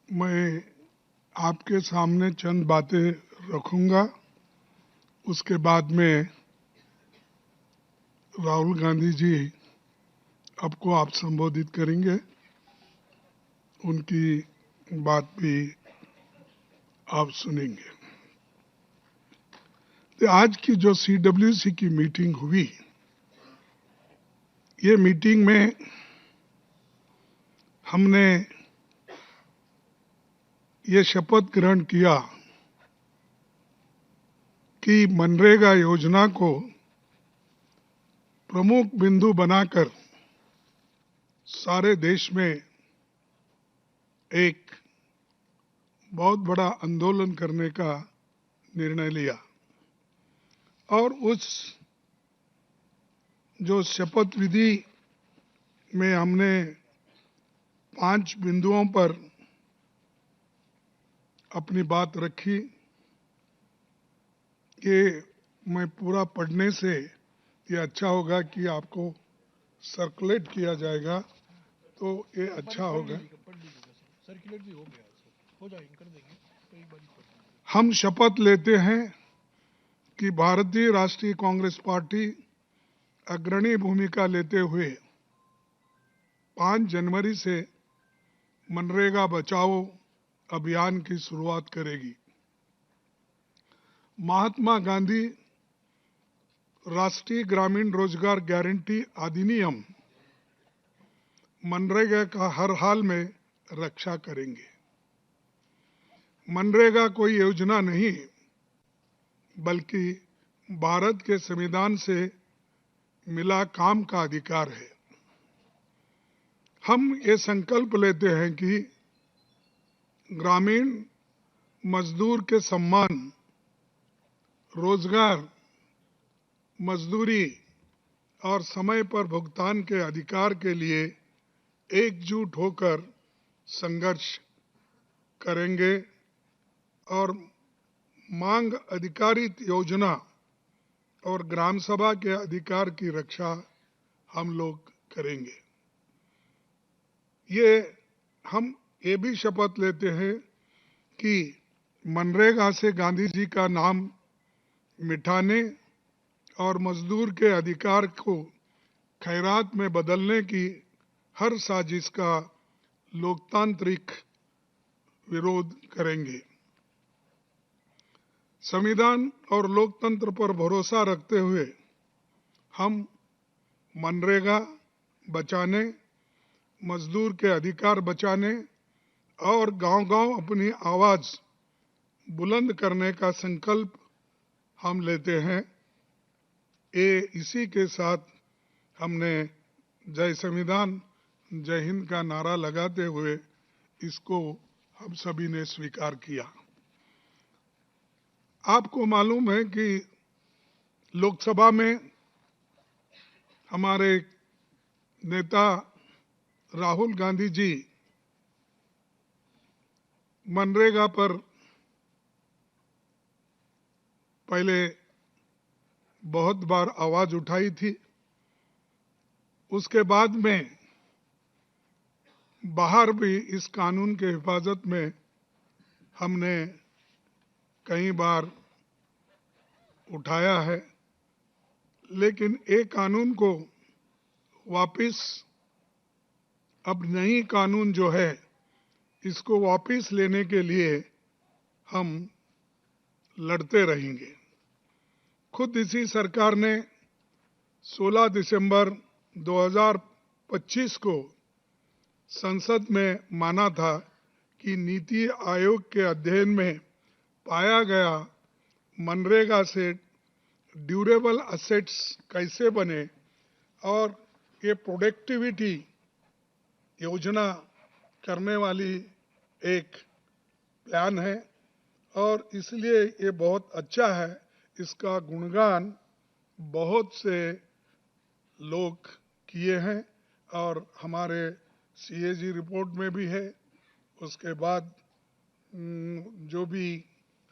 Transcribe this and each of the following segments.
मैं आपके सामने चंद बातें रखूंगा। उसके बाद में राहुल गांधी जी आपको आप संबोधित करेंगे, उनकी बात भी आप सुनेंगे। तो आज की जो CWC की मीटिंग हुई, ये मीटिंग में हमने ये शपथ ग्रहण किया कि मनरेगा योजना को प्रमुख बिंदु बनाकर सारे देश में एक बहुत बड़ा आंदोलन करने का निर्णय लिया। और उस जो शपथ विधि में हमने 5 बिंदुओं पर अपनी बात रखी। ये मैं पूरा पढ़ने से ये अच्छा होगा कि आपको सर्कुलेट किया जाएगा, तो ये अच्छा होगा। सर्कुलेट भी हो गया, हो जाएगा, कर देंगे। हम शपथ लेते हैं कि भारतीय राष्ट्रीय कांग्रेस पार्टी अग्रणी भूमिका लेते हुए 5 जनवरी से मनरेगा बचाओ अभियान की शुरुआत करेगी। महात्मा गांधी राष्ट्रीय ग्रामीण रोजगार गारंटी अधिनियम मनरेगा का हर हाल में रक्षा करेंगे। मनरेगा कोई योजना नहीं, बल्कि भारत के संविधान से मिला काम का अधिकार है। हम ये संकल्प लेते हैं कि ग्रामीण मजदूर के सम्मान, रोजगार, मजदूरी और समय पर भुगतान के अधिकार के लिए एकजुट होकर संघर्ष करेंगे और मांग आधारित योजना और ग्राम सभा के अधिकार की रक्षा हम लोग करेंगे। हम ये भी शपथ लेते हैं कि मनरेगा से गांधी जी का नाम मिटाने और मजदूर के अधिकार को खैरात में बदलने की हर साजिश का लोकतांत्रिक विरोध करेंगे। संविधान और लोकतंत्र पर भरोसा रखते हुए हम मनरेगा बचाने, मजदूर के अधिकार बचाने और गांव-गांव अपनी आवाज बुलंद करने का संकल्प हम लेते हैं। इसी के साथ हमने जय संविधान जय हिंद का नारा लगाते हुए इसको हम सभी ने स्वीकार किया। आपको मालूम है कि लोकसभा में हमारे नेता राहुल गांधी जी मनरेगा पर पहले बहुत बार आवाज उठाई थी। उसके बाद में बाहर भी इस कानून के हिफाजत में हमने कई बार उठाया है, लेकिन एक कानून को वापस, अब नई कानून जो है इसको वापस लेने के लिए हम लड़ते रहेंगे। खुद इसी सरकार ने 16 दिसंबर 2025 को संसद में माना था कि नीति आयोग के अध्ययन में पाया गया मनरेगा से ड्यूरेबल असेट्स कैसे बने और ये प्रोडक्टिविटी योजना करने वाली एक प्लान है और इसलिए ये बहुत अच्छा है। इसका गुणगान बहुत से लोग किए हैं और हमारे CAG रिपोर्ट में भी है। उसके बाद जो भी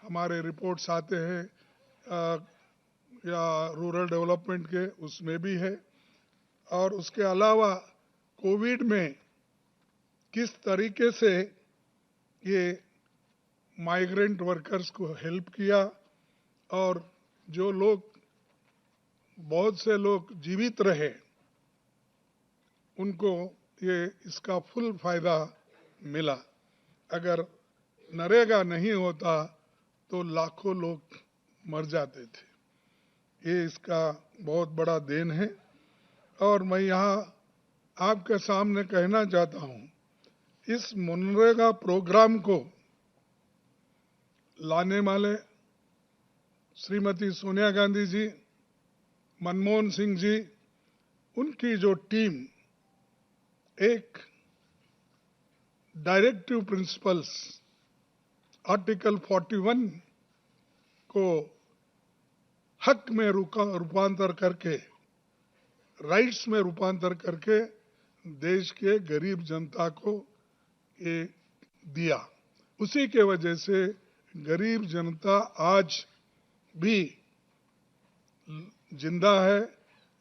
हमारे रिपोर्ट्स आते हैं या रूरल डेवलपमेंट के, उसमें भी है। और उसके अलावा कोविड में किस तरीके से ये माइग्रेंट वर्कर्स को हेल्प किया और जो लोग, बहुत से लोग जीवित रहे, उनको ये इसका फुल फायदा मिला। अगर नरेगा नहीं होता तो लाखों लोग मर जाते थे। ये इसका बहुत बड़ा देन है। और मैं यहाँ आपके सामने कहना चाहता हूँ, इस मनरेगा प्रोग्राम को लाने वाले श्रीमती सोनिया गांधी जी, मनमोहन सिंह जी, उनकी जो टीम एक डायरेक्टिव प्रिंसिपल्स आर्टिकल 41 को हक में रूपांतर करके, राइट्स में रूपांतर करके देश के गरीब जनता को ये दिया। उसी के वजह से गरीब जनता आज भी जिंदा है।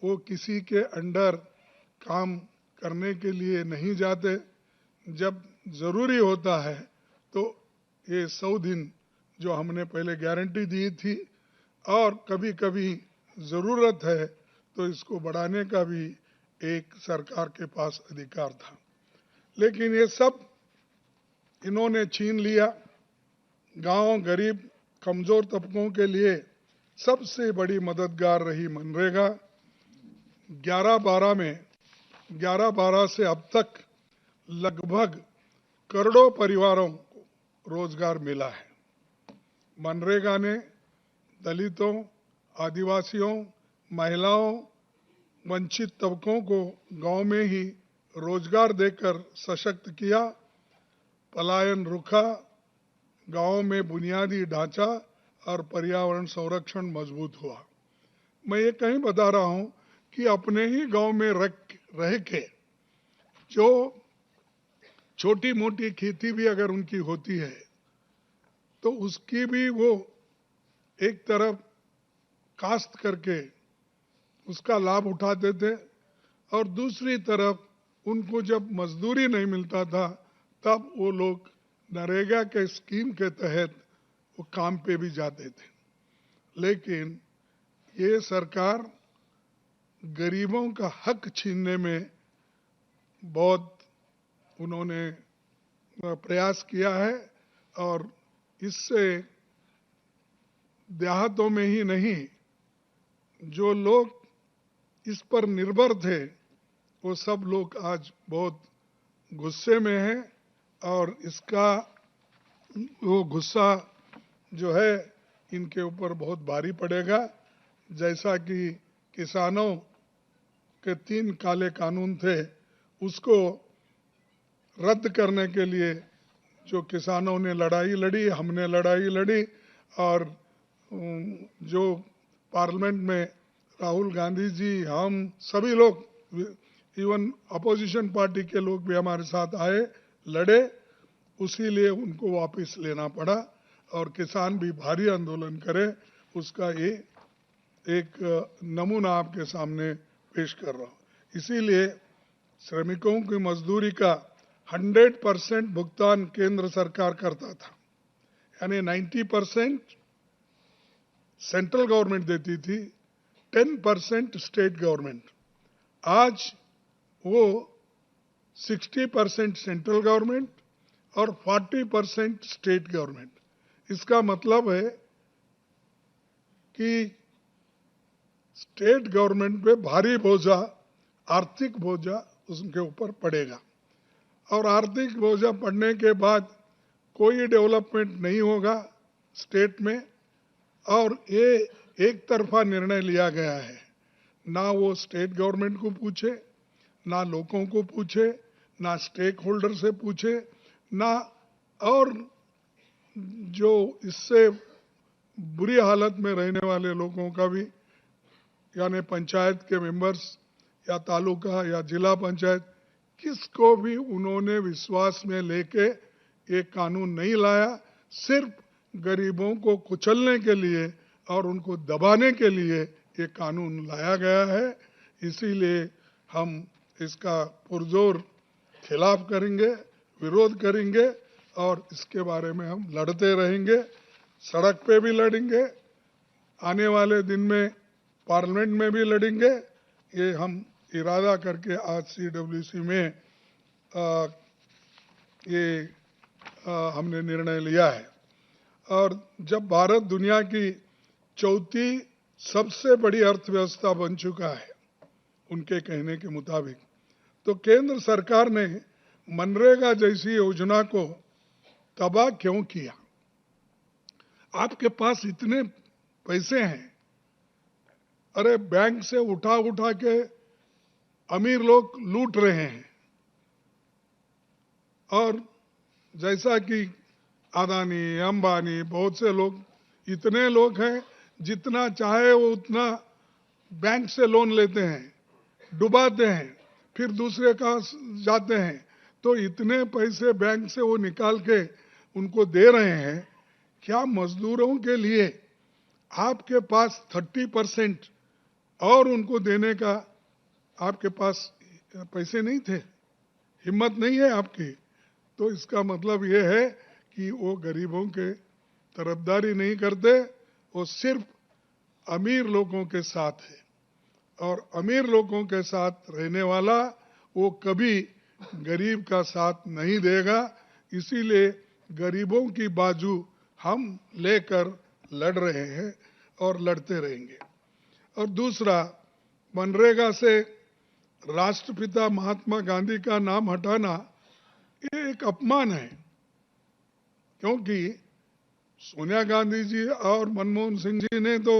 वो किसी के अंडर काम करने के लिए नहीं जाते। जब जरूरी होता है तो ये 100 दिन जो हमने पहले गारंटी दी थी, और कभी कभी जरूरत है तो इसको बढ़ाने का भी एक सरकार के पास अधिकार था, लेकिन ये सब इन्होंने छीन लिया। गांव, गरीब, कमजोर तबकों के लिए सबसे बड़ी मददगार रही मनरेगा। 11-12 से अब तक लगभग करोड़ों परिवारों को रोजगार मिला है। मनरेगा ने दलितों, आदिवासियों, महिलाओं, वंचित तबकों को गांव में ही रोजगार देकर सशक्त किया, पलायन रुका, गांव में बुनियादी ढांचा और पर्यावरण संरक्षण मजबूत हुआ। मैं ये कहीं बता रहा हूं कि अपने ही गांव में रह के जो छोटी मोटी खेती भी अगर उनकी होती है तो उसकी भी वो एक तरफ काश्त करके उसका लाभ उठाते थे, और दूसरी तरफ उनको जब मजदूरी नहीं मिलता था तब वो लोग नरेगा के स्कीम के तहत वो काम पे भी जाते थे। लेकिन ये सरकार गरीबों का हक छीनने में बहुत उन्होंने प्रयास किया है, और इससे देहातों में ही नहीं, जो लोग इस पर निर्भर थे वो सब लोग आज बहुत गुस्से में हैं, और इसका वो गुस्सा जो है इनके ऊपर बहुत भारी पड़ेगा। जैसा कि किसानों के 3 काले कानून थे, उसको रद्द करने के लिए जो किसानों ने लड़ाई लड़ी, हमने लड़ाई लड़ी, और जो पार्लियामेंट में राहुल गांधी जी, हम सभी लोग, इवन अपोजिशन पार्टी के लोग भी हमारे साथ आए, लड़े, उसी लिए उनको वापस लेना पड़ा, और किसान भी भारी आंदोलन करे। उसका ये एक नमूना आपके सामने पेश कर रहा हूं। इसीलिए श्रमिकों की मजदूरी का 100% भुगतान केंद्र सरकार करता था, यानी 90% सेंट्रल गवर्नमेंट देती थी, 10% स्टेट गवर्नमेंट। आज वो 60% सेंट्रल गवर्नमेंट और 40% स्टेट गवर्नमेंट। इसका मतलब है कि स्टेट गवर्नमेंट पे भारी बोझा, आर्थिक बोझा उनके ऊपर पड़ेगा, और आर्थिक बोझा पड़ने के बाद कोई डेवलपमेंट नहीं होगा स्टेट में। और ये एक तरफा निर्णय लिया गया है, ना वो स्टेट गवर्नमेंट को पूछे, ना लोगों को पूछे, ना स्टेक होल्डर से पूछे, ना और जो इससे बुरी हालत में रहने वाले लोगों का भी, यानी पंचायत के मेंबर्स या तालुका या जिला पंचायत, किसको भी उन्होंने विश्वास में लेके ये कानून नहीं लाया। सिर्फ गरीबों को कुचलने के लिए और उनको दबाने के लिए ये कानून लाया गया है। इसीलिए हम इसका पुरजोर खिलाफ करेंगे, विरोध करेंगे, और इसके बारे में हम लड़ते रहेंगे, सड़क पे भी लड़ेंगे, आने वाले दिन में पार्लियामेंट में भी लड़ेंगे। ये हम इरादा करके आज CWC में हमने निर्णय लिया है। और जब भारत दुनिया की चौथी सबसे बड़ी अर्थव्यवस्था बन चुका है उनके कहने के मुताबिक, तो केंद्र सरकार ने मनरेगा जैसी योजना को तबाह क्यों किया? आपके पास इतने पैसे हैं, अरे बैंक से उठा उठा के अमीर लोग लूट रहे हैं, और जैसा कि अदानी, अंबानी, बहुत से लोग, इतने लोग हैं, जितना चाहे वो उतना बैंक से लोन लेते हैं, डुबाते हैं, फिर दूसरे का जाते हैं, तो इतने पैसे बैंक से वो निकाल के उनको दे रहे हैं। क्या मजदूरों के लिए आपके पास 30% और उनको देने का आपके पास पैसे नहीं थे? हिम्मत नहीं है आपकी? तो इसका मतलब ये है कि वो गरीबों के तरफदारी नहीं करते, वो सिर्फ अमीर लोगों के साथ है, और अमीर लोगों के साथ रहने वाला वो कभी गरीब का साथ नहीं देगा। इसीलिए गरीबों की बाजू हम लेकर लड़ रहे हैं और लड़ते रहेंगे। और दूसरा, मनरेगा से राष्ट्रपिता महात्मा गांधी का नाम हटाना ये एक अपमान है, क्योंकि सोनिया गांधी जी और मनमोहन सिंह जी ने तो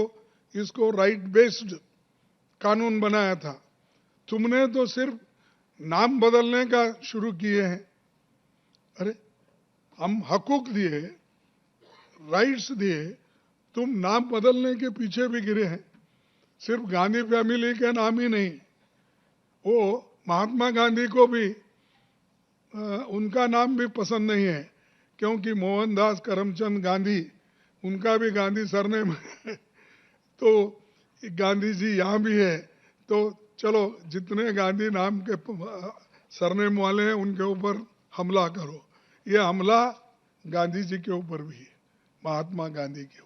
इसको राइट बेस्ड कानून बनाया था। तुमने तो सिर्फ नाम बदलने का शुरू किए हैं। अरे हम हकूक दिए, राइट्स दिए, तुम नाम बदलने के पीछे भी गिरे हैं। सिर्फ गांधी फैमिली के नाम ही नहीं, वो महात्मा गांधी को भी उनका नाम भी पसंद नहीं है, क्योंकि मोहनदास करमचंद गांधी, उनका भी गांधी सरनेम है। तो गांधी जी यहाँ भी है, तो चलो जितने गांधी नाम के सरनेम वाले हैं उनके ऊपर हमला करो। ये हमला गांधी जी के ऊपर भी है, महात्मा गांधी के